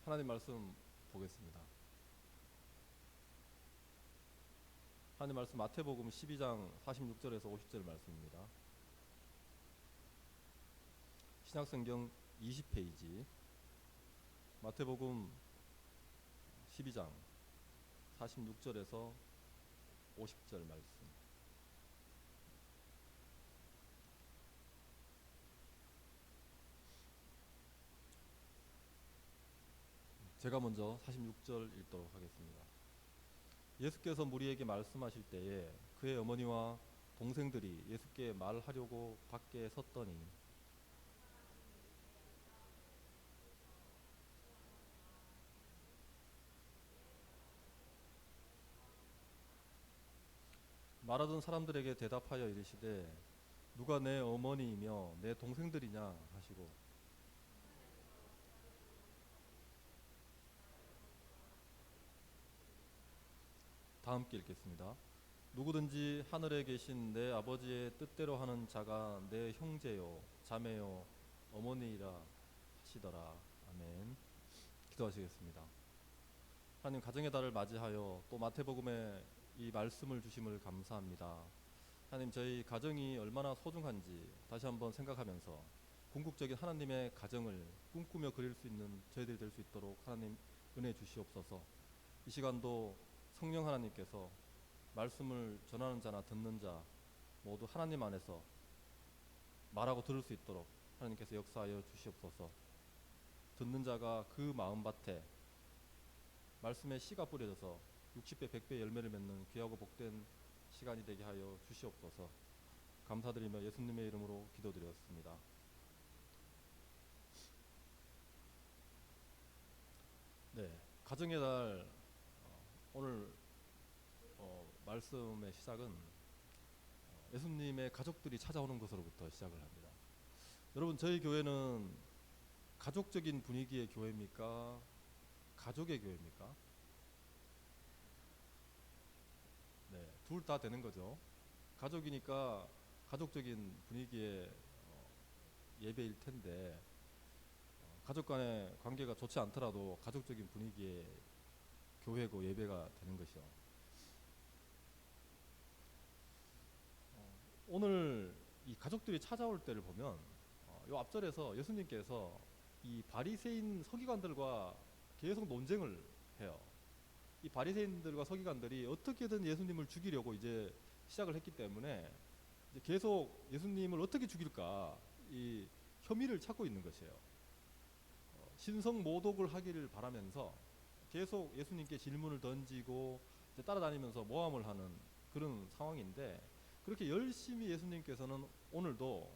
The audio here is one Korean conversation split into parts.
하나님 말씀 보겠습니다. 하나님 말씀 마태복음 12장 46절에서 50절 말씀입니다. 신약성경 20페이지 마태복음 12장 46절에서 50절 말씀. 제가 먼저 46절 읽도록 하겠습니다. 예수께서 무리에게 말씀하실 때에 그의 어머니와 동생들이 예수께 말하려고 밖에 섰더니 말하던 사람들에게 대답하여 이르시되 누가 내 어머니이며 내 동생들이냐 하시고, 다 함께 읽겠습니다. 누구든지 하늘에 계신 내 아버지의 뜻대로 하는 자가 내 형제요 자매요 어머니이라 하시더라. 아멘. 기도하시겠습니다. 하나님, 가정의 달을 맞이하여 또 마태복음에 이 말씀을 주심을 감사합니다. 하나님, 저희 가정이 얼마나 소중한지 다시 한번 생각하면서 궁극적인 하나님의 가정을 꿈꾸며 그릴 수 있는 저희들이 될 수 있도록 하나님 은혜 주시옵소서. 이 시간도 성령 하나님께서 말씀을 전하는 자나 듣는 자 모두 하나님 안에서 말하고 들을 수 있도록 하나님께서 역사하여 주시옵소서. 듣는 자가 그 마음밭에 말씀의 씨가 뿌려져서 60배 100배 열매를 맺는 귀하고 복된 시간이 되게 하여 주시옵소서. 감사드리며 예수님의 이름으로 기도드렸습니다. 네, 가정의 달 오늘 말씀의 시작은 예수님의 가족들이 찾아오는 것으로부터 시작을 합니다. 여러분, 저희 교회는 가족적인 분위기의 교회입니까? 가족의 교회입니까? 네, 둘 다 되는 거죠. 가족이니까 가족적인 분위기의 예배일 텐데 가족 간의 관계가 좋지 않더라도 가족적인 분위기의 교회고 예배가 되는 것이요. 오늘 이 가족들이 찾아올 때를 보면 이 앞절에서 예수님께서 이 바리새인 서기관들과 계속 논쟁을 해요. 이 바리새인들과 서기관들이 어떻게든 예수님을 죽이려고 이제 시작을 했기 때문에 이제 계속 예수님을 어떻게 죽일까 이 혐의를 찾고 있는 것이에요. 신성모독을 하기를 바라면서 계속 예수님께 질문을 던지고 따라다니면서 모함을 하는 그런 상황인데, 그렇게 열심히 예수님께서는 오늘도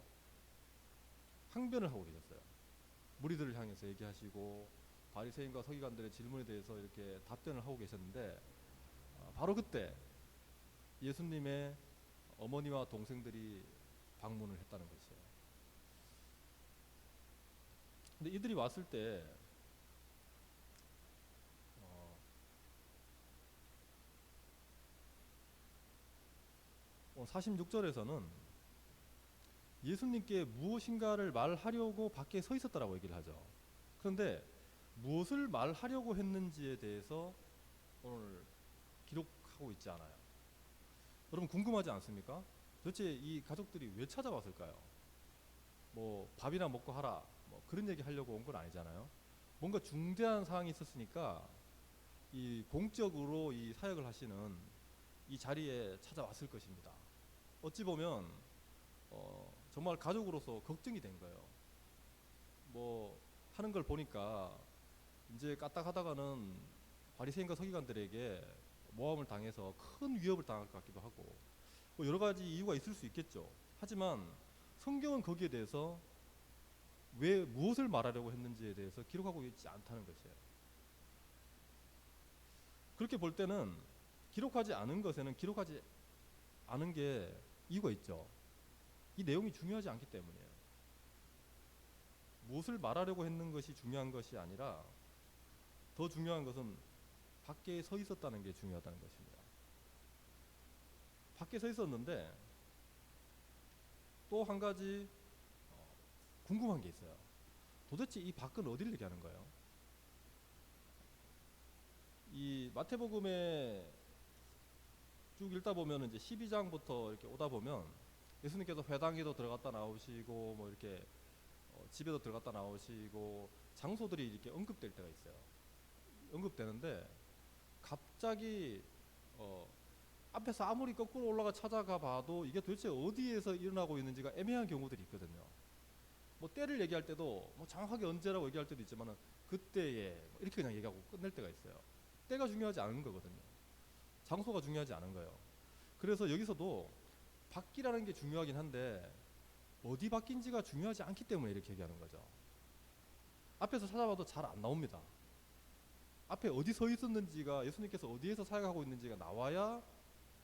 항변을 하고 계셨어요. 무리들을 향해서 얘기하시고 바리새인과 서기관들의 질문에 대해서 이렇게 답변을 하고 계셨는데 바로 그때 예수님의 어머니와 동생들이 방문을 했다는 것이에요. 근데 이들이 왔을 때 46절에서는 예수님께 무엇인가를 말하려고 밖에 서 있었다라고 얘기를 하죠. 그런데 무엇을 말하려고 했는지에 대해서 오늘 기록하고 있지 않아요. 여러분, 궁금하지 않습니까? 도대체 이 가족들이 왜 찾아왔을까요? 뭐 밥이나 먹고 하라 뭐 그런 얘기 하려고 온 건 아니잖아요. 뭔가 중대한 사항이 있었으니까 이 공적으로 이 사역을 하시는 이 자리에 찾아왔을 것입니다. 어찌 보면 정말 가족으로서 걱정이 된 거예요. 뭐 하는 걸 보니까 이제 까딱하다가는 바리새인과 서기관들에게 모함을 당해서 큰 위협을 당할 것 같기도 하고 뭐 여러 가지 이유가 있을 수 있겠죠. 하지만 성경은 거기에 대해서 왜 무엇을 말하려고 했는지에 대해서 기록하고 있지 않다는 것이에요. 그렇게 볼 때는 기록하지 않은 것에는 기록하지 않은 게 이유가 있죠. 이 내용이 중요하지 않기 때문이에요. 무엇을 말하려고 했는 것이 중요한 것이 아니라 더 중요한 것은 밖에 서 있었다는 게 중요하다는 것입니다. 밖에 서 있었는데 또 한 가지 궁금한 게 있어요. 도대체 이 밖은 어디를 얘기하는 거예요? 마태복음에 쭉 읽다 보면 이제 12장부터 이렇게 오다 보면 예수님께서 회당에도 들어갔다 나오시고 뭐 이렇게 집에도 들어갔다 나오시고 장소들이 이렇게 언급될 때가 있어요. 언급되는데 갑자기 앞에서 아무리 거꾸로 올라가 찾아가 봐도 이게 도대체 어디에서 일어나고 있는지가 애매한 경우들이 있거든요. 뭐 때를 얘기할 때도 뭐 정확하게 언제라고 얘기할 때도 있지만은 그때에 이렇게 그냥 얘기하고 끝낼 때가 있어요. 때가 중요하지 않은 거거든요. 장소가 중요하지 않은 거예요. 그래서 여기서도 바뀌라는 게 중요하긴 한데 어디 바뀐지가 중요하지 않기 때문에 이렇게 얘기하는 거죠. 앞에서 찾아봐도 잘 안 나옵니다. 앞에 어디 서 있었는지가, 예수님께서 어디에서 사역하고 있는지가 나와야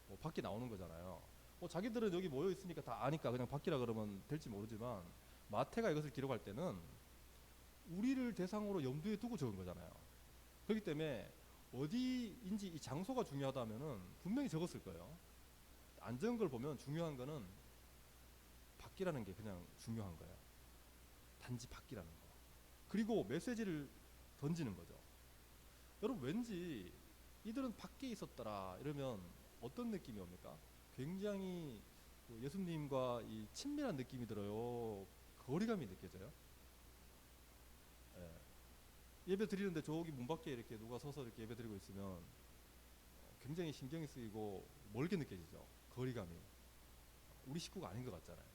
뭐 밖에 나오는 거잖아요. 뭐 자기들은 여기 모여 있으니까 다 아니까 그냥 바뀌라 그러면 될지 모르지만 마태가 이것을 기록할 때는 우리를 대상으로 염두에 두고 적은 거잖아요. 그렇기 때문에 어디인지 이 장소가 중요하다면은 분명히 적었을 거예요. 안 적은 걸 보면 중요한 거는 바뀌라는 게 그냥 중요한 거예요. 단지 바뀌라는 거. 그리고 메시지를 던지는 거죠. 여러분 왠지 이들은 밖에 있었더라 이러면 어떤 느낌이 옵니까? 굉장히 예수님과 이 친밀한 느낌이 들어요. 거리감이 느껴져요. 예. 예배 드리는데 저기 문 밖에 이렇게 누가 서서 이렇게 예배 드리고 있으면 굉장히 신경이 쓰이고 멀게 느껴지죠. 거리감이. 우리 식구가 아닌 것 같잖아요.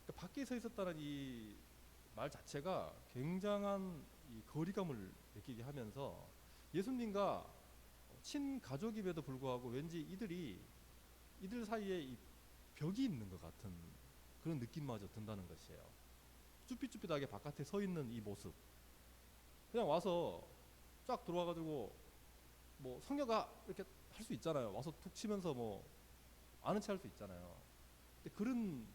그러니까 밖에 서 있었다는 이 말 자체가 굉장한 이 거리감을 느끼게 하면서 예수님과 친가족임에도 불구하고 왠지 이들 사이에 이 벽이 있는 것 같은 그런 느낌마저 든다는 것이에요. 쭈삣쭈삣하게 바깥에 서 있는 이 모습. 그냥 와서 쫙 들어와가지고 뭐 성녀가 이렇게 할 수 있잖아요. 와서 툭 치면서 뭐 아는 체 할 수 있잖아요. 근데 그런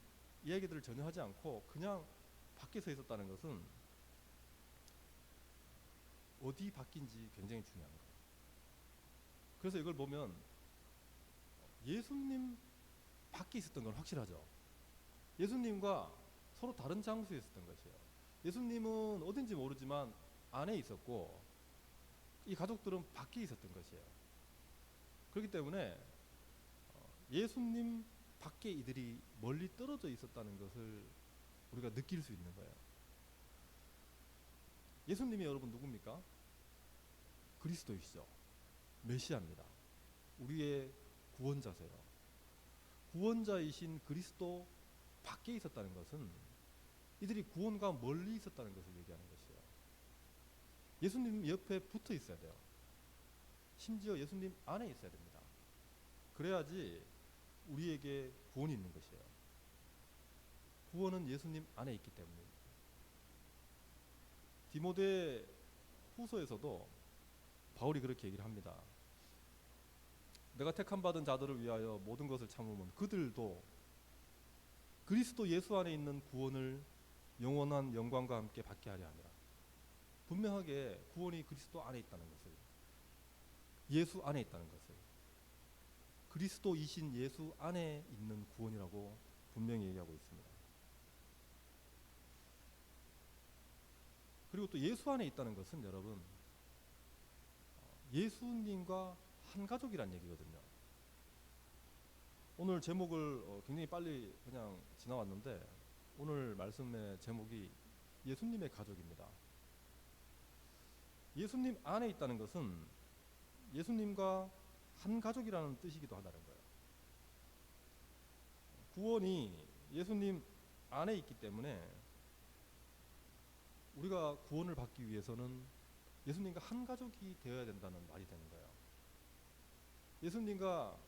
이야기들을 전혀 하지 않고 그냥 밖에 서 있었다는 것은 어디 바뀐지 굉장히 중요한 거예요. 그래서 이걸 보면 예수님 밖에 있었던 건 확실하죠. 예수님과 서로 다른 장소에 있었던 것이에요. 예수님은 어딘지 모르지만 안에 있었고 이 가족들은 밖에 있었던 것이에요. 그렇기 때문에 예수님 밖에 이들이 멀리 떨어져 있었다는 것을 우리가 느낄 수 있는 거예요. 예수님이 여러분 누굽니까? 그리스도이시죠. 메시아입니다. 우리의 구원자세요. 구원자이신 그리스도 밖에 있었다는 것은 이들이 구원과 멀리 있었다는 것을 얘기하는 것이에요. 예수님 옆에 붙어 있어야 돼요. 심지어 예수님 안에 있어야 됩니다. 그래야지 우리에게 구원이 있는 것이에요. 구원은 예수님 안에 있기 때문입니다. 디모데 후서에서도 바울이 그렇게 얘기를 합니다. 내가 택함 받은 자들을 위하여 모든 것을 참으면 그들도 그리스도 예수 안에 있는 구원을 영원한 영광과 함께 받게 하려 함이라. 분명하게 구원이 그리스도 안에 있다는 것을, 예수 안에 있다는 것을, 그리스도이신 예수 안에 있는 구원이라고 분명히 얘기하고 있습니다. 그리고 또 예수 안에 있다는 것은 여러분 예수님과 한 가족이란 얘기거든요. 오늘 제목을 굉장히 빨리 그냥 지나왔는데 오늘 말씀의 제목이 예수님의 가족입니다. 예수님 안에 있다는 것은 예수님과 한 가족이라는 뜻이기도 하다는 거예요. 구원이 예수님 안에 있기 때문에 우리가 구원을 받기 위해서는 예수님과 한 가족이 되어야 된다는 말이 되는 거예요. 예수님과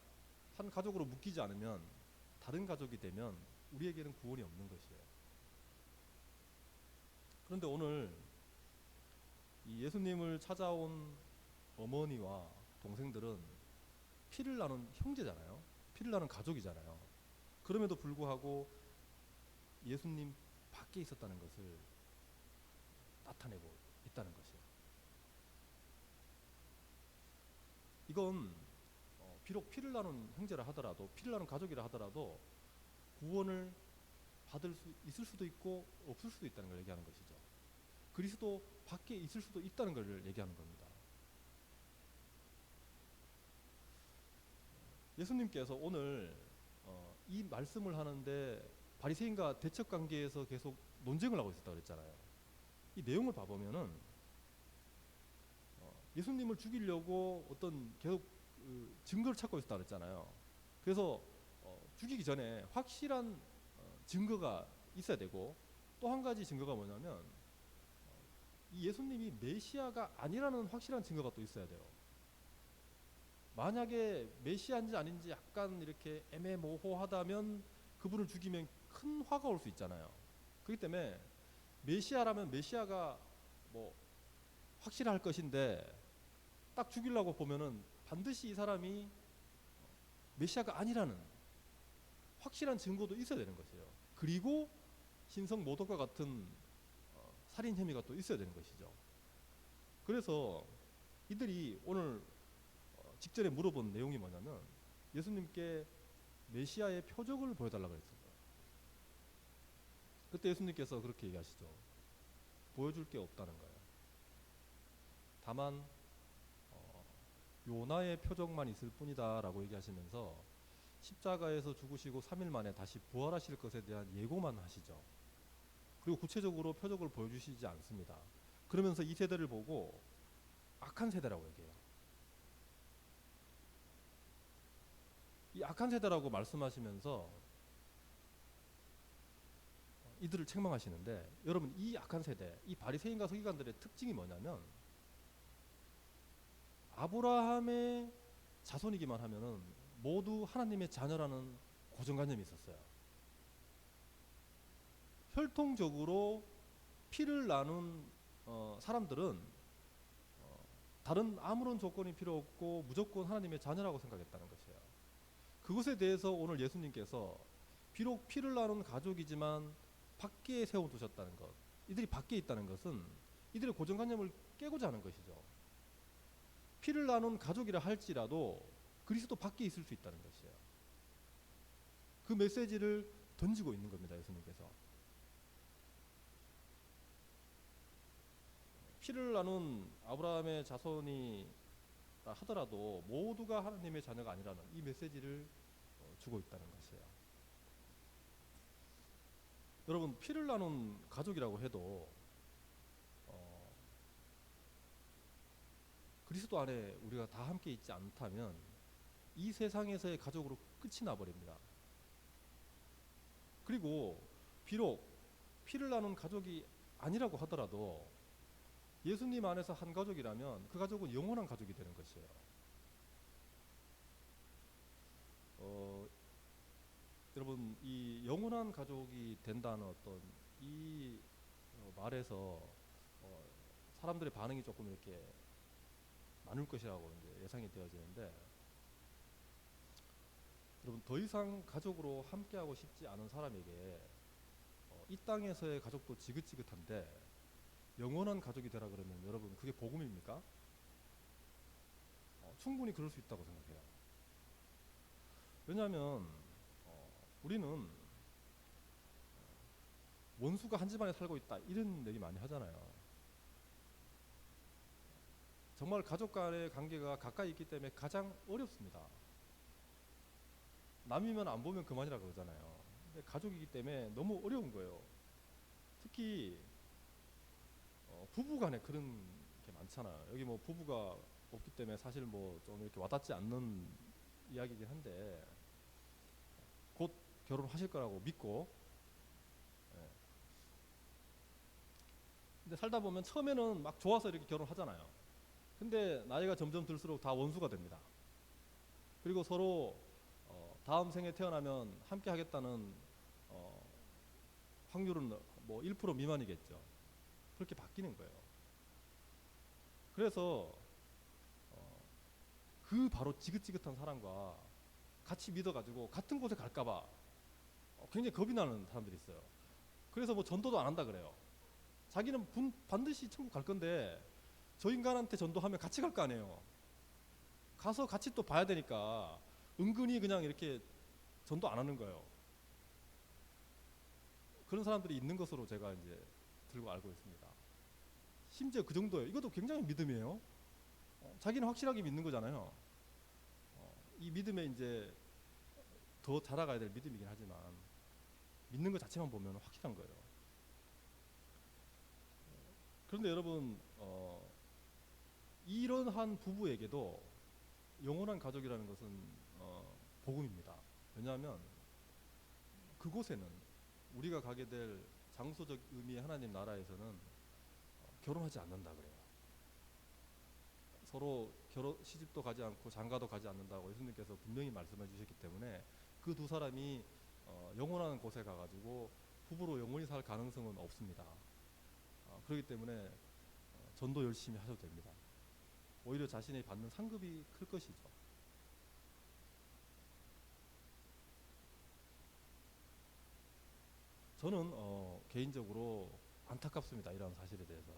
한 가족으로 묶이지 않으면 다른 가족이 되면 우리에게는 구원이 없는 것이에요. 그런데 오늘 이 예수님을 찾아온 어머니와 동생들은 피를 나눈 형제잖아요. 피를 나눈 가족이잖아요. 그럼에도 불구하고 예수님 밖에 있었다는 것을 나타내고 있다는 것이에요. 이건 비록 피를 나눈 형제라 하더라도, 피를 나눈 가족이라 하더라도 구원을 받을 수 있을 수도 있고 없을 수도 있다는 걸 얘기하는 것이죠. 그리스도 밖에 있을 수도 있다는 걸 얘기하는 겁니다. 예수님께서 오늘 이 말씀을 하는데 바리새인과 대척 관계에서 계속 논쟁을 하고 있었다고 그랬잖아요. 이 내용을 봐보면은 예수님을 죽이려고 어떤 계속 증거를 찾고 있었다고 그랬잖아요. 그래서 죽이기 전에 확실한 증거가 있어야 되고, 또 한 가지 증거가 뭐냐면 이 예수님이 메시아가 아니라는 확실한 증거가 또 있어야 돼요. 만약에 메시아인지 아닌지 약간 이렇게 애매모호하다면 그분을 죽이면 큰 화가 올 수 있잖아요. 그렇기 때문에 메시아라면 메시아가 뭐 확실할 것인데, 딱 죽이려고 보면은 반드시 이 사람이 메시아가 아니라는 확실한 증거도 있어야 되는 것이에요. 그리고 신성 모독과 같은 살인 혐의가 또 있어야 되는 것이죠. 그래서 이들이 오늘 직전에 물어본 내용이 뭐냐면 예수님께 메시아의 표적을 보여달라고 했습니다. 그때 예수님께서 그렇게 얘기하시죠. 보여줄 게 없다는 거예요. 다만 요나의 표적만 있을 뿐이다 라고 얘기하시면서 십자가에서 죽으시고 3일 만에 다시 부활하실 것에 대한 예고만 하시죠. 그리고 구체적으로 표적을 보여주시지 않습니다. 그러면서 이 세대를 보고 악한 세대라고 얘기해요. 이 악한 세대라고 말씀하시면서 이들을 책망하시는데, 여러분 이 악한 세대, 이 바리새인과 서기관들의 특징이 뭐냐면 아브라함의 자손이기만 하면은 모두 하나님의 자녀라는 고정관념이 있었어요. 혈통적으로 피를 나눈 사람들은 다른 아무런 조건이 필요 없고 무조건 하나님의 자녀라고 생각했다는 것이에요. 그것에 대해서 오늘 예수님께서 비록 피를 나눈 가족이지만 밖에 세워두셨다는 것, 이들이 밖에 있다는 것은 이들의 고정관념을 깨고자 하는 것이죠. 피를 나눈 가족이라 할지라도 그리스도 밖에 있을 수 있다는 것이에요. 그 메시지를 던지고 있는 겁니다, 예수님께서. 피를 나눈 아브라함의 자손이 하더라도 모두가 하나님의 자녀가 아니라는 이 메시지를 주고 있다는 것이에요. 여러분, 피를 나눈 가족이라고 해도 그리스도 안에 우리가 다 함께 있지 않다면 이 세상에서의 가족으로 끝이 나버립니다. 그리고 비록 피를 나눈 가족이 아니라고 하더라도 예수님 안에서 한 가족이라면 그 가족은 영원한 가족이 되는 것이에요. 여러분, 이 영원한 가족이 된다는 어떤 이 말에서 사람들의 반응이 조금 이렇게 많을 것이라고 이제 예상이 되어지는데, 여러분 더 이상 가족으로 함께하고 싶지 않은 사람에게 이 땅에서의 가족도 지긋지긋한데 영원한 가족이 되라 그러면 여러분 그게 복음입니까? 충분히 그럴 수 있다고 생각해요. 왜냐하면 우리는 원수가 한 집안에 살고 있다 이런 얘기 많이 하잖아요. 정말 가족 간의 관계가 가까이 있기 때문에 가장 어렵습니다. 남이면 안 보면 그만이라 그러잖아요. 근데 가족이기 때문에 너무 어려운 거예요. 특히 부부 간에 그런 게 많잖아요. 여기 뭐 부부가 없기 때문에 사실 뭐 좀 이렇게 와닿지 않는 이야기이긴 한데 곧 결혼하실 거라고 믿고, 예. 근데 살다 보면 처음에는 막 좋아서 이렇게 결혼하잖아요. 근데 나이가 점점 들수록 다 원수가 됩니다. 그리고 서로 다음 생에 태어나면 함께 하겠다는 확률은 뭐 1% 미만이겠죠. 그렇게 바뀌는 거예요. 그래서 그 바로 지긋지긋한 사람과 같이 믿어가지고 같은 곳에 갈까봐 굉장히 겁이 나는 사람들이 있어요. 그래서 뭐 전도도 안 한다 그래요. 자기는 반드시 천국 갈 건데 저 인간한테 전도하면 같이 갈 거 아니에요. 가서 같이 또 봐야 되니까 은근히 그냥 이렇게 전도 안 하는 거예요. 그런 사람들이 있는 것으로 제가 이제 들고 알고 있습니다. 심지어 그 정도예요. 이것도 굉장히 믿음이에요. 자기는 확실하게 믿는 거잖아요. 이 믿음에 이제 더 자라가야 될 믿음이긴 하지만 믿는 것 자체만 보면 확실한 거예요. 그런데 여러분 이런 한 부부에게도 영원한 가족이라는 것은 복음입니다. 왜냐하면 그곳에는 우리가 가게 될 장소적 의미의 하나님 나라에서는 결혼하지 않는다 그래요. 서로 시집도 가지 않고 장가도 가지 않는다고 예수님께서 분명히 말씀해 주셨기 때문에 그 두 사람이 영원한 곳에 가가지고 부부로 영원히 살 가능성은 없습니다. 그렇기 때문에 전도 열심히 하셔도 됩니다. 오히려 자신이 받는 상급이 클 것이죠. 저는 개인적으로 안타깝습니다. 이런 사실에 대해서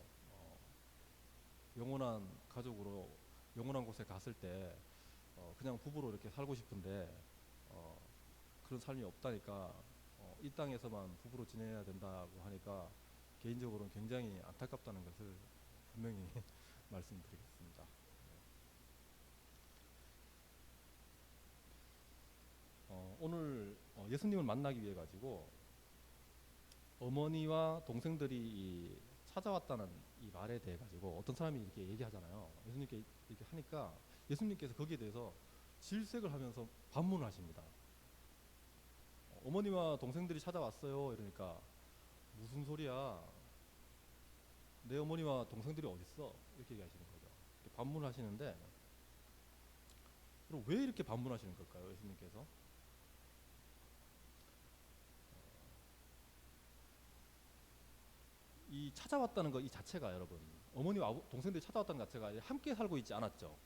영원한 가족으로 영원한 곳에 갔을 때 그냥 부부로 이렇게 살고 싶은데 그런 삶이 없다니까 이 땅에서만 부부로 지내야 된다고 하니까 개인적으로는 굉장히 안타깝다는 것을 분명히 말씀드리겠습니다. 오늘 예수님을 만나기 위해 가지고 어머니와 동생들이 찾아왔다는 이 말에 대해 가지고 어떤 사람이 이렇게 얘기하잖아요. 예수님께 이렇게 하니까 예수님께서 거기에 대해서 질색을 하면서 반문을 하십니다. 어머니와 동생들이 찾아왔어요. 이러니까 무슨 소리야? 내 어머니와 동생들이 어딨어? 이렇게 얘기하시는 거죠. 이렇게 반문을 하시는데 그럼 왜 이렇게 반문하시는 걸까요? 예수님께서 이 찾아왔다는 것 이 자체가 여러분 어머니와 동생들이 찾아왔다는 것 자체가 함께 살고 있지 않았죠.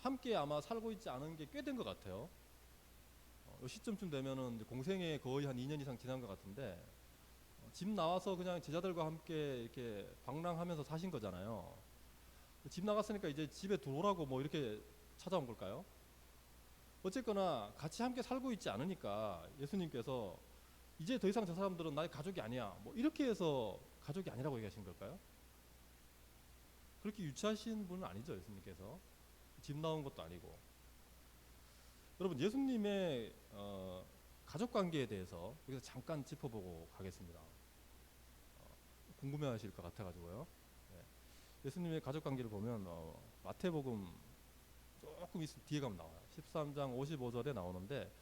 함께 아마 살고 있지 않은 게 꽤 된 것 같아요. 이 시점쯤 되면은 공생에 거의 한 2년 이상 지난 것 같은데 집 나와서 그냥 제자들과 함께 이렇게 방랑하면서 사신 거잖아요. 집 나갔으니까 이제 집에 들어오라고 뭐 이렇게 찾아온 걸까요? 어쨌거나 같이 함께 살고 있지 않으니까 예수님께서 이제 더 이상 저 사람들은 나의 가족이 아니야 뭐 이렇게 해서 가족이 아니라고 얘기하신 걸까요? 그렇게 유치하신 분은 아니죠. 예수님께서 집 나온 것도 아니고. 여러분 예수님의 가족관계에 대해서 여기서 잠깐 짚어보고 가겠습니다. 궁금해하실 것 같아가지고요. 네. 예수님의 가족관계를 보면 마태복음 조금 뒤에 가면 나와요. 13장 55절에 나오는데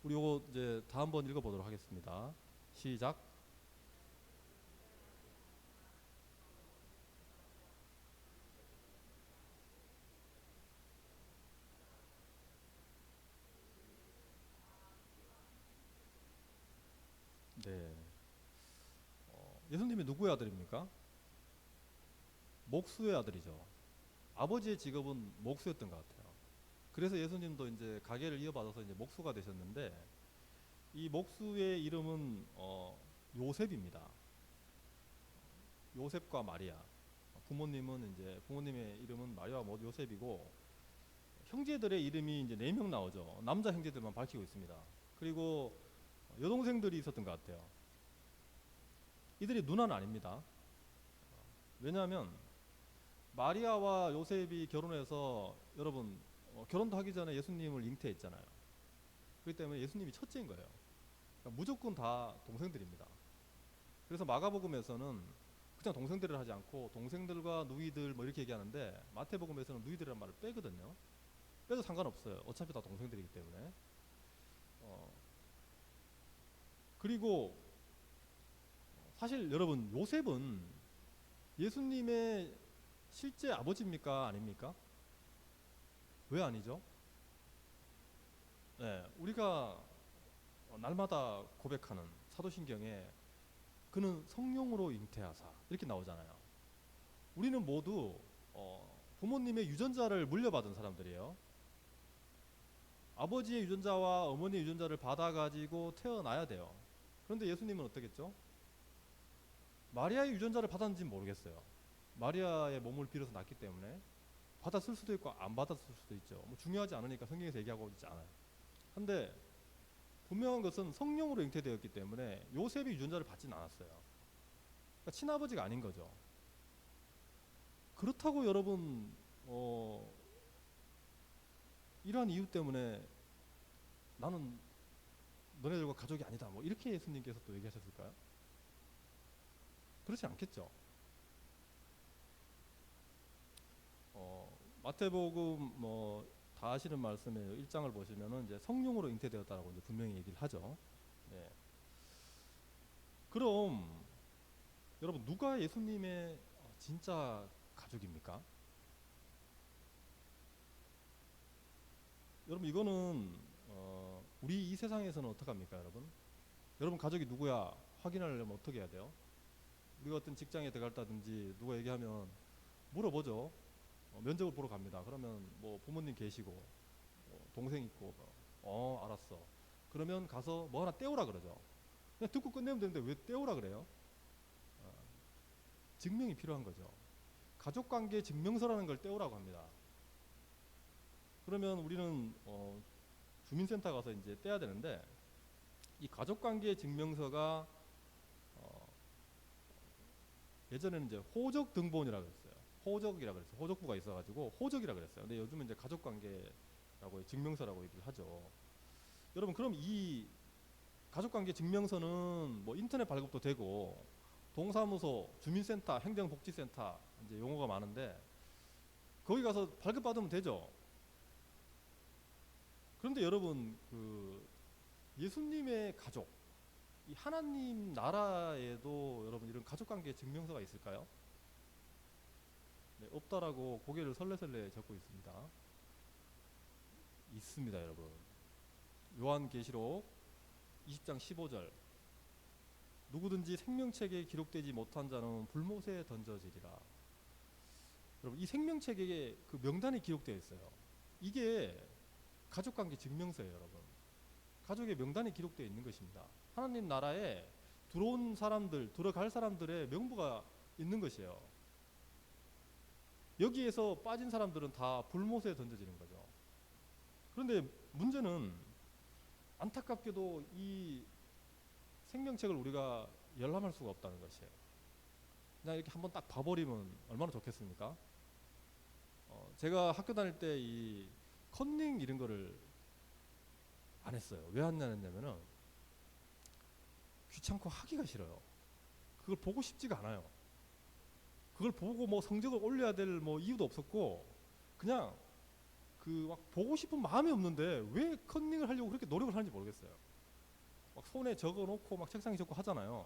우리 요거 이제 다 한번 읽어보도록 하겠습니다. 시작. 네. 예수님이 누구의 아들입니까? 목수의 아들이죠. 아버지의 직업은 목수였던 것 같아요. 그래서 예수님도 이제 가게를 이어받아서 이제 목수가 되셨는데 이 목수의 이름은 요셉입니다. 요셉과 마리아. 부모님은 이제 부모님의 이름은 마리아와 요셉이고 형제들의 이름이 이제 4명 나오죠. 남자 형제들만 밝히고 있습니다. 그리고 여동생들이 있었던 것 같아요. 이들이 누나는 아닙니다. 왜냐하면 마리아와 요셉이 결혼해서 여러분 결혼도 하기 전에 예수님을 잉태했잖아요. 그렇기 때문에 예수님이 첫째인 거예요. 그러니까 무조건 다 동생들입니다. 그래서 마가복음에서는 그냥 동생들을 하지 않고 동생들과 누이들 뭐 이렇게 얘기하는데 마태복음에서는 누이들이라는 말을 빼거든요. 빼도 상관없어요. 어차피 다 동생들이기 때문에. 그리고 사실 여러분 요셉은 예수님의 실제 아버지입니까? 아닙니까? 왜 아니죠? 네, 우리가 날마다 고백하는 사도신경에 그는 성령으로 잉태하사 이렇게 나오잖아요. 우리는 모두 부모님의 유전자를 물려받은 사람들이에요. 아버지의 유전자와 어머니의 유전자를 받아가지고 태어나야 돼요. 그런데 예수님은 어떻겠죠? 마리아의 유전자를 받았는지는 모르겠어요. 마리아의 몸을 빌어서 낳기 때문에 받았을 수도 있고 안 받았을 수도 있죠. 뭐 중요하지 않으니까 성경에서 얘기하고 있지 않아요. 근데 분명한 것은 성령으로 잉태되었기 때문에 요셉이 유전자를 받지는 않았어요. 그러니까 친아버지가 아닌 거죠. 그렇다고 여러분 이러한 이유 때문에 나는 너네들과 가족이 아니다. 뭐 이렇게 예수님께서 또 얘기하셨을까요? 그렇지 않겠죠. 마태복음 뭐 다 아시는 말씀에 1장을 보시면은 이제 성령으로 잉태되었다라고 이제 분명히 얘기를 하죠. 예. 그럼 여러분 누가 예수님의 진짜 가족입니까? 여러분 이거는 우리 이 세상에서는 어떡합니까, 여러분? 여러분 가족이 누구야? 확인하려면 어떻게 해야 돼요? 우리가 어떤 직장에 들어갔다든지 누가 얘기하면 물어보죠. 면접을 보러 갑니다. 그러면 뭐 부모님 계시고 동생 있고 알았어. 그러면 가서 뭐 하나 떼오라 그러죠. 그냥 듣고 끝내면 되는데 왜 떼오라 그래요? 어, 증명이 필요한 거죠. 가족관계 증명서라는 걸 떼오라고 합니다. 그러면 우리는 주민센터 가서 이제 떼야 되는데 이 가족관계 증명서가 예전에는 이제 호적 등본이라고 했어요. 호적이라 그랬어요. 호적부가 있어가지고 호적이라 그랬어요. 근데 요즘은 이제 가족관계라고 증명서라고 얘기를 하죠. 여러분 그럼 이 가족관계 증명서는 뭐 인터넷 발급도 되고 동사무소, 주민센터, 행정복지센터 이제 용어가 많은데 거기 가서 발급받으면 되죠. 그런데 여러분 그 예수님의 가족, 이 하나님 나라에도 여러분 이런 가족관계 증명서가 있을까요? 네, 없다라고 고개를 설레설레 적고 있습니다. 있습니다, 여러분. 요한계시록 20장 15절. 누구든지 생명책에 기록되지 못한 자는 불못에 던져지리라. 여러분 이 생명책에 그 명단이 기록되어 있어요. 이게 가족관계 증명서예요, 여러분. 가족의 명단이 기록되어 있는 것입니다. 하나님 나라에 들어온 사람들, 들어갈 사람들의 명부가 있는 것이에요. 여기에서 빠진 사람들은 다 불못에 던져지는 거죠. 그런데 문제는 안타깝게도 이 생명책을 우리가 열람할 수가 없다는 것이에요. 그냥 이렇게 한번 딱 봐버리면 얼마나 좋겠습니까? 제가 학교 다닐 때 이 컨닝 이런 거를 안 했어요. 왜 안 했냐면은 귀찮고 하기가 싫어요. 그걸 보고 싶지가 않아요. 그걸 보고 뭐 성적을 올려야 될 뭐 이유도 없었고 그냥 그 막 보고 싶은 마음이 없는데 왜 컨닝을 하려고 그렇게 노력을 하는지 모르겠어요. 막 손에 적어놓고 막 책상에 적고 하잖아요.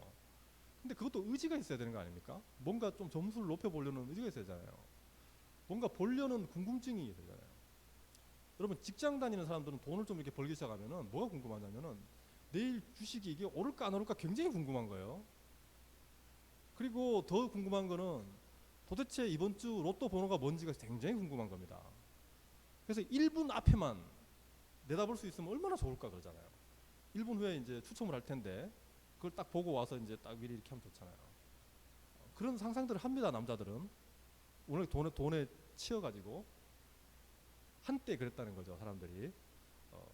근데 그것도 의지가 있어야 되는 거 아닙니까? 뭔가 좀 점수를 높여보려는 의지가 있어야 되잖아요. 뭔가 보려는 궁금증이 있어야 되잖아요. 여러분 직장 다니는 사람들은 돈을 좀 이렇게 벌기 시작하면은 뭐가 궁금하냐면은 내일 주식이 이게 오를까 안 오를까 굉장히 궁금한 거예요. 그리고 더 궁금한 거는 도대체 이번 주 로또 번호가 뭔지가 굉장히 궁금한 겁니다. 그래서 1분 앞에만 내다볼 수 있으면 얼마나 좋을까 그러잖아요. 1분 후에 이제 추첨을 할 텐데 그걸 딱 보고 와서 이제 딱 미리 이렇게 하면 좋잖아요. 그런 상상들을 합니다, 남자들은. 오늘 돈에 치여가지고 한때 그랬다는 거죠, 사람들이.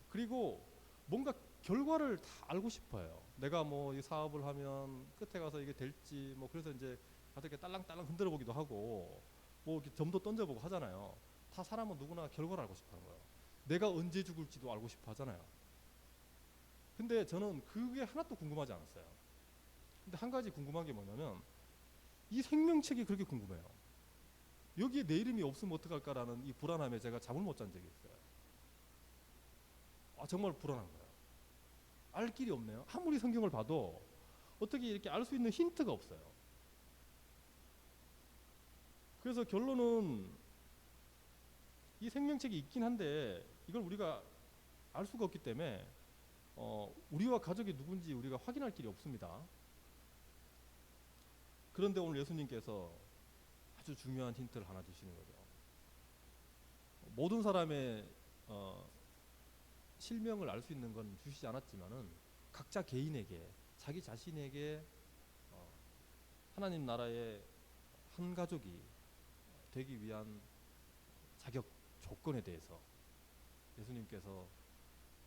그리고 뭔가 결과를 다 알고 싶어요. 내가 뭐 이 사업을 하면 끝에 가서 이게 될지 뭐 그래서 이제 가볍게 딸랑딸랑 흔들어 보기도 하고 뭐 이렇게 점도 던져보고 하잖아요. 다 사람은 누구나 결과를 알고 싶어 하는 거예요. 내가 언제 죽을지도 알고 싶어 하잖아요. 근데 저는 그게 하나도 궁금하지 않았어요. 근데 한 가지 궁금한 게 뭐냐면 이 생명책이 그렇게 궁금해요. 여기에 내 이름이 없으면 어떡할까라는 이 불안함에 제가 잠을 못 잔 적이 있어요. 정말 불안한 거예요. 알 길이 없네요. 아무리 성경을 봐도 어떻게 이렇게 알 수 있는 힌트가 없어요. 그래서 결론은 이 생명책이 있긴 한데 이걸 우리가 알 수가 없기 때문에 우리와 가족이 누군지 우리가 확인할 길이 없습니다. 그런데 오늘 예수님께서 아주 중요한 힌트를 하나 주시는 거죠. 모든 사람의 실명을 알 수 있는 건 주시지 않았지만은 각자 개인에게 자기 자신에게 하나님 나라의 한 가족이 되기 위한 자격 조건에 대해서 예수님께서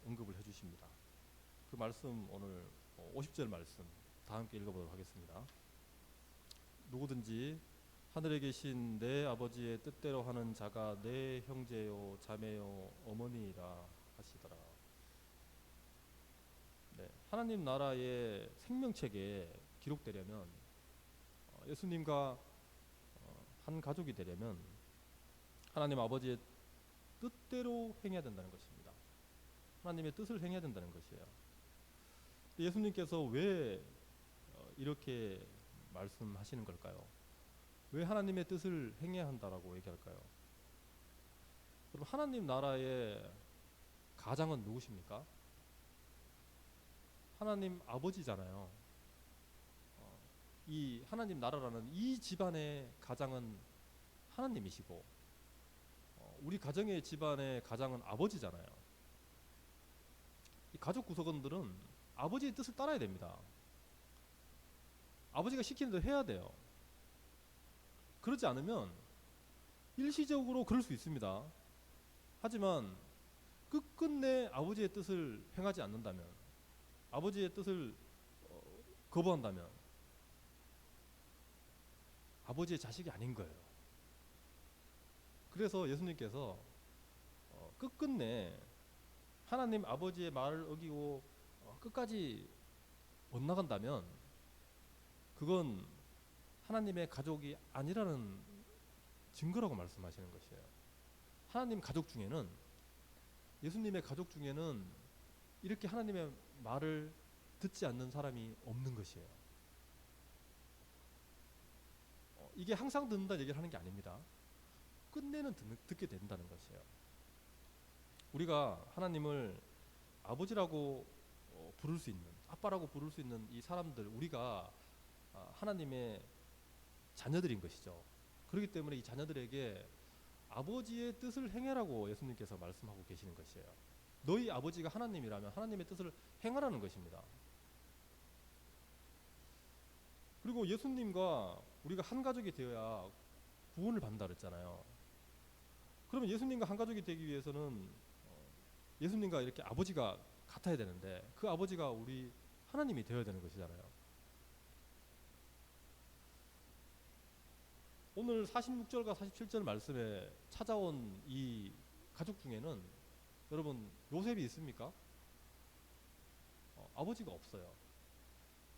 언급을 해주십니다. 그 말씀 오늘 50절 말씀 다 함께 읽어보도록 하겠습니다. 누구든지 하늘에 계신 내 아버지의 뜻대로 하는 자가 내 형제요 자매요 어머니이라 하시더라. 네, 하나님 나라의 생명책에 기록되려면 예수님과 한 가족이 되려면 하나님 아버지의 뜻대로 행해야 된다는 것입니다. 하나님의 뜻을 행해야 된다는 것이에요. 예수님께서 왜 이렇게 말씀하시는 걸까요? 왜 하나님의 뜻을 행해야 한다라고 얘기할까요? 여러분, 하나님 나라의 가장은 누구십니까? 하나님 아버지잖아요. 이 하나님 나라라는 이 집안의 가장은 하나님이시고 우리 가정의 집안의 가장은 아버지잖아요. 이 가족 구성원들은 아버지의 뜻을 따라야 됩니다. 아버지가 시키는 대로 해야 돼요. 그러지 않으면 일시적으로 그럴 수 있습니다. 하지만 끝끝내 아버지의 뜻을 행하지 않는다면, 아버지의 뜻을 거부한다면 아버지의 자식이 아닌 거예요. 그래서 예수님께서 끝끝내 하나님 아버지의 말을 어기고 끝까지 못 나간다면 그건 하나님의 가족이 아니라는 증거라고 말씀하시는 것이에요. 하나님 가족 중에는, 예수님의 가족 중에는 이렇게 하나님의 말을 듣지 않는 사람이 없는 것이에요. 이게 항상 듣는다는 얘기를 하는 게 아닙니다. 끝내는 듣게 된다는 것이에요. 우리가 하나님을 아버지라고 부를 수 있는, 아빠라고 부를 수 있는 이 사람들, 우리가 하나님의 자녀들인 것이죠. 그렇기 때문에 이 자녀들에게 아버지의 뜻을 행해라고 예수님께서 말씀하고 계시는 것이에요. 너희 아버지가 하나님이라면 하나님의 뜻을 행하라는 것입니다. 그리고 예수님과 우리가 한 가족이 되어야 구원을 받는다 그랬잖아요. 그러면 예수님과 한 가족이 되기 위해서는 예수님과 이렇게 아버지가 같아야 되는데 그 아버지가 우리 하나님이 되어야 되는 것이잖아요. 오늘 46절과 47절 말씀에 찾아온 이 가족 중에는 여러분 요셉이 있습니까? 아버지가 없어요.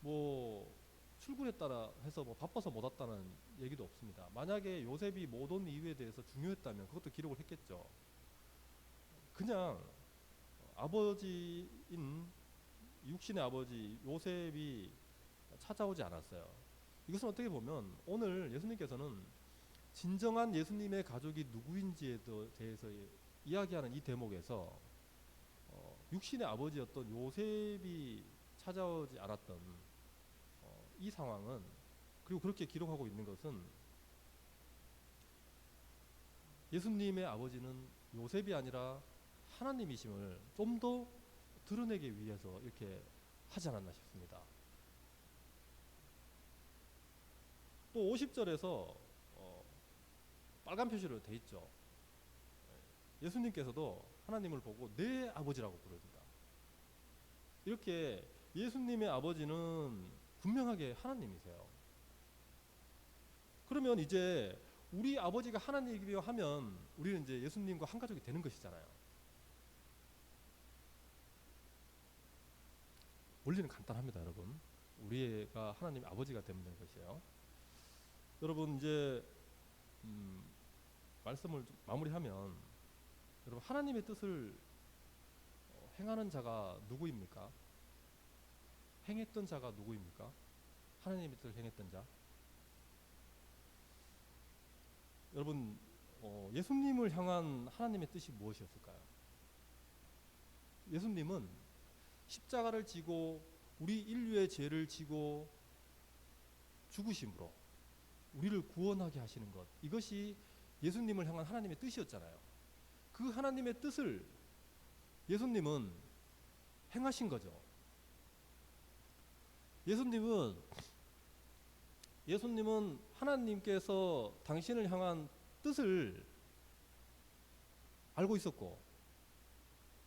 뭐 출근했다라 해서 뭐 바빠서 못 왔다는 얘기도 없습니다. 만약에 요셉이 못 온 이유에 대해서 중요했다면 그것도 기록을 했겠죠. 그냥 아버지인 육신의 아버지 요셉이 찾아오지 않았어요. 이것은 어떻게 보면 오늘 예수님께서는 진정한 예수님의 가족이 누구인지에 대해서 이야기하는 이 대목에서 육신의 아버지였던 요셉이 찾아오지 않았던 이 상황은, 그리고 그렇게 기록하고 있는 것은 예수님의 아버지는 요셉이 아니라 하나님이심을 좀 더 드러내기 위해서 이렇게 하지 않았나 싶습니다. 또 50절에서 빨간 표시로 돼 있죠. 예수님께서도 하나님을 보고 내 아버지라고 부릅니다. 이렇게 예수님의 아버지는 분명하게 하나님이세요. 그러면 이제 우리 아버지가 하나님이며 하면 우리는 이제 예수님과 한 가족이 되는 것이잖아요. 원리는 간단합니다, 여러분. 우리가 하나님 아버지가 되면 되는 것이에요. 여러분 이제 말씀을 마무리하면, 여러분 하나님의 뜻을 행하는 자가 누구입니까? 행했던 자가 누구입니까? 하나님의 뜻을 행했던 자. 여러분 예수님을 향한 하나님의 뜻이 무엇이었을까요? 예수님은 십자가를 지고 우리 인류의 죄를 지고 죽으심으로 우리를 구원하게 하시는 것, 이것이 예수님을 향한 하나님의 뜻이었잖아요. 그 하나님의 뜻을 예수님은 행하신 거죠. 예수님은 하나님께서 당신을 향한 뜻을 알고 있었고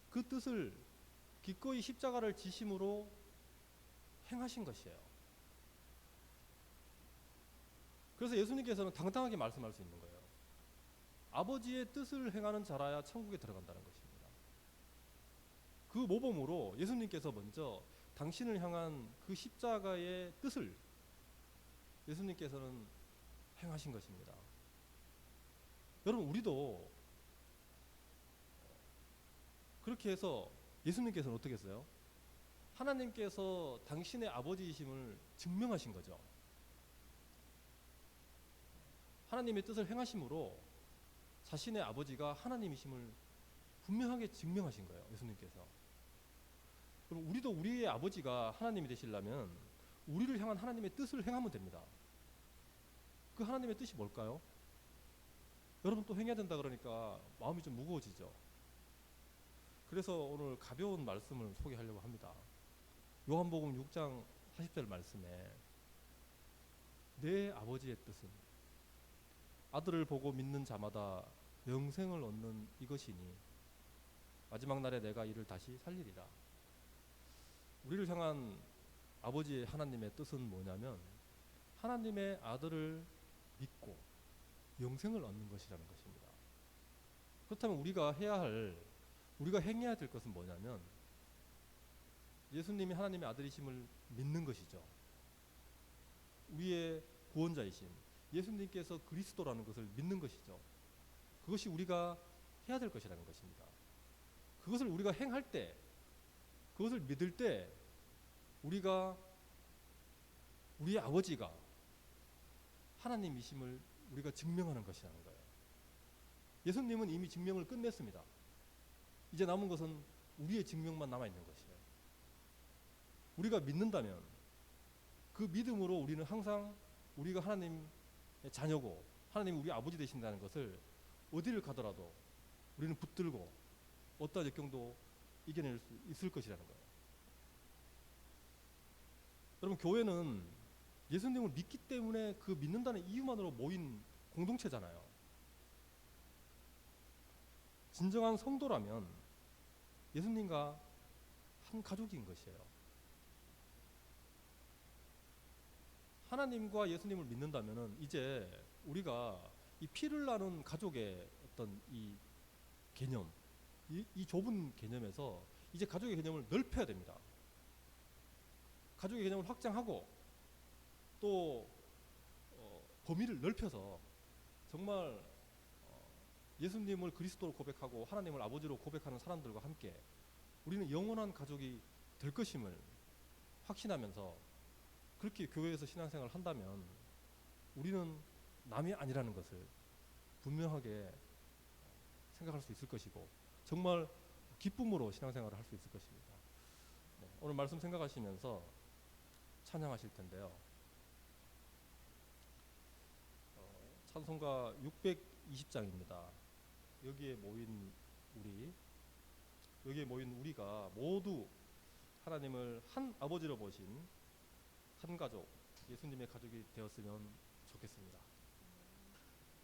그 뜻을 기꺼이 십자가를 지심으로 행하신 것이에요. 그래서 예수님께서는 당당하게 말씀할 수 있는 거예요. 아버지의 뜻을 행하는 자라야 천국에 들어간다는 것입니다. 그 모범으로 예수님께서 먼저 당신을 향한 그 십자가의 뜻을 예수님께서는 행하신 것입니다. 여러분, 우리도 그렇게 해서 예수님께서는 어떻게 했어요? 하나님께서 당신의 아버지이심을 증명하신 거죠. 하나님의 뜻을 행하심으로 자신의 아버지가 하나님이심을 분명하게 증명하신 거예요. 예수님께서. 그럼 우리도 우리의 아버지가 하나님이 되시려면 우리를 향한 하나님의 뜻을 행하면 됩니다. 그 하나님의 뜻이 뭘까요? 여러분, 또 행해야 된다 그러니까 마음이 좀 무거워지죠. 그래서 오늘 가벼운 말씀을 소개하려고 합니다. 요한복음 6장 40절 말씀에 내 아버지의 뜻은 아들을 보고 믿는 자마다 영생을 얻는 이것이니 마지막 날에 내가 이를 다시 살리리라. 우리를 향한 아버지의 하나님의 뜻은 뭐냐면 하나님의 아들을 믿고 영생을 얻는 것이라는 것입니다. 그렇다면 우리가 행해야 될 것은 뭐냐면 예수님이 하나님의 아들이심을 믿는 것이죠. 우리의 구원자이신 예수님께서 그리스도라는 것을 믿는 것이죠. 그것이 우리가 해야 될 것이라는 것입니다. 그것을 우리가 행할 때, 그것을 믿을 때 우리의 아버지가 하나님이심을 우리가 증명하는 것이라는 거예요. 예수님은 이미 증명을 끝냈습니다. 이제 남은 것은 우리의 증명만 남아있는 것이에요. 우리가 믿는다면 그 믿음으로 우리는 항상 우리가 하나님의 자녀고 하나님이 우리 아버지 되신다는 것을 어디를 가더라도 우리는 붙들고 어떠한 역경도 이겨낼 수 있을 것이라는 거예요. 여러분, 교회는 예수님을 믿기 때문에 그 믿는다는 이유만으로 모인 공동체잖아요. 진정한 성도라면 예수님과 한 가족인 것이에요. 하나님과 예수님을 믿는다면 이제 우리가 이 피를 나눈 가족의 어떤 이 개념, 이 좁은 개념에서 이제 가족의 개념을 넓혀야 됩니다. 가족의 개념을 확장하고 또 범위를 넓혀서 정말 예수님을 그리스도로 고백하고 하나님을 아버지로 고백하는 사람들과 함께 우리는 영원한 가족이 될 것임을 확신하면서 그렇게 교회에서 신앙생활을 한다면 우리는 남이 아니라는 것을 분명하게 생각할 수 있을 것이고 정말 기쁨으로 신앙생활을 할 수 있을 것입니다. 네, 오늘 말씀 생각하시면서 찬양하실 텐데요. 찬송가 620장입니다. 여기에 모인 우리가 모두 하나님을 한 아버지로 보신 한 가족, 예수님의 가족이 되었으면 좋겠습니다.